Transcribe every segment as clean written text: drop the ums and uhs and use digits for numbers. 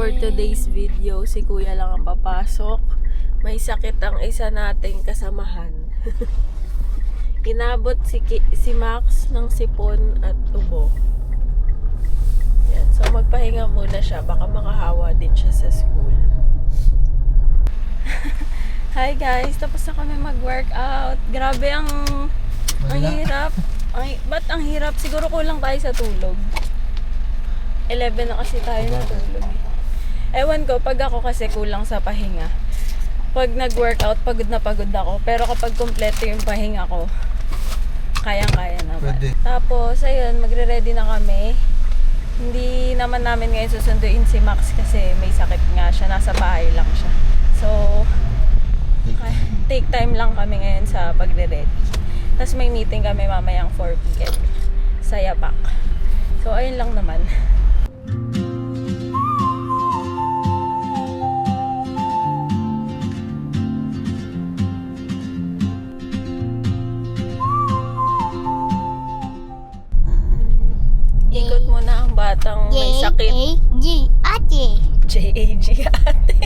for today's video, si Kuya lang ang papasok. May sakit ang isa nating kasamahan. Inabot si Max ng sipon at ubo. Yan. So magpahinga muna siya, baka makahawa din siya sa school. Hi guys, tapos na kami mag-workout. Grabe ang hirap. Ba't ang hirap? Siguro kulang tayo sa tulog. 11 na kasi tayo natulog. Ewan ko, pag ako kasi kulang sa pahinga. Pag nag-workout, pagod na pagod ako. Pero kapag kompleto yung pahinga ko, kayang-kaya naman. Pwede. Tapos, ayun, magre-ready na kami. Hindi naman namin ngayon susunduin si Max kasi may sakit nga siya. Nasa bahay lang siya. So, take time lang kami ngayon sa pagre-ready. Tapos may meeting kami mamayang 4 p.m. sa Yapak. So, ayun lang naman. Ikot mo na ang batang may sakit. J-A-G ate. J-A-G ate.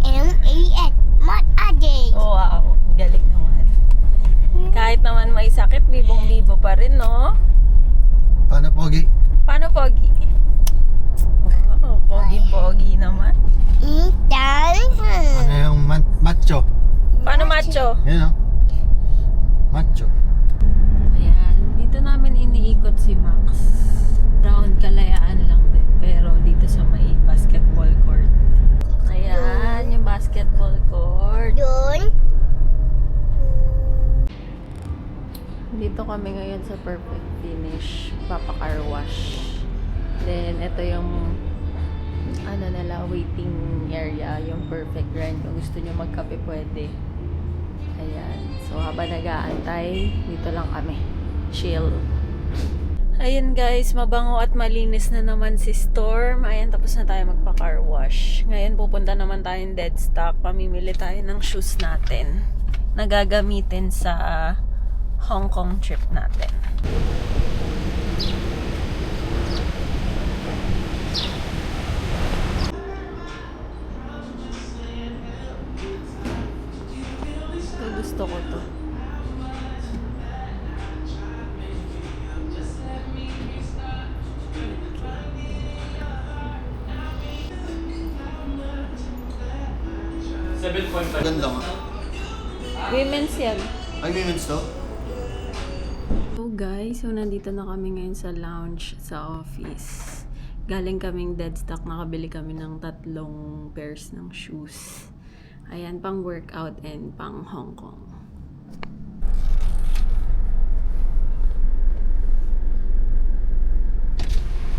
M-A-S mat ate. Wow, galing naman. Kahit naman may sakit, bibong-bibo pa rin, no? Paano, Pogi? Paano, Pogi? Wow, Pogi-Pogi naman. Ano yung macho? Paano macho? Yan o. Macho. Ayan, dito namin iniikot si Max. Round Kalayaan lang din, pero dito sa may basketball court. Ayan, yung basketball court. Doon. Dito kami ngayon sa Perfect Finish, Papa-car wash. Then, ito yung waiting area, yung Perfect Grind. Kung gusto nyo magkape, pwede. Ayan. So, habang nag-aantay, dito lang kami. Chill. Ayan guys, mabango at malinis na naman si Storm. Ayan, tapos na tayo magpa-car wash. Ngayon, pupunta naman tayong dead stock. Pamimili tayo ng shoes natin na gagamitin sa Hong Kong trip natin. Ito, gusto ko to. Ganda nga. Women's yan. Ay, women's to? So guys, so nandito na kami ngayon sa lounge sa office. Galing kaming dead stock, nakabili kami ng 3 pairs ng shoes. Ayan, pang workout and pang Hong Kong.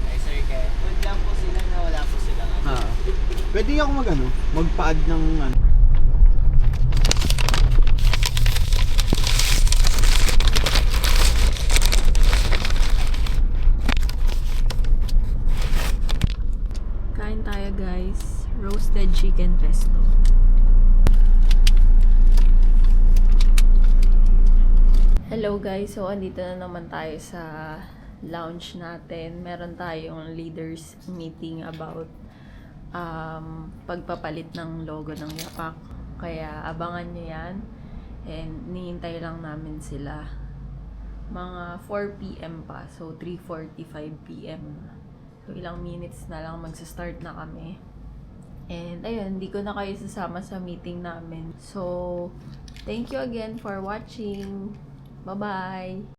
Ay, sir, kaya good lang po sila na wala po silang ano. Pwede ako magpa-add ng ano. Kain tayo guys. Roasted chicken pesto. Hello guys. So, andito na naman tayo sa lounge natin. Meron tayong leaders meeting about pagpapalit ng logo ng Yapak. Kaya abangan nyo yan. And nihintay lang namin sila. Mga 4 p.m. pa. So, 3:45 p.m. So, ilang minutes na lang magsa-start na kami. And, ayun, hindi ko na kayo sasama sa meeting namin. So, thank you again for watching. Bye-bye!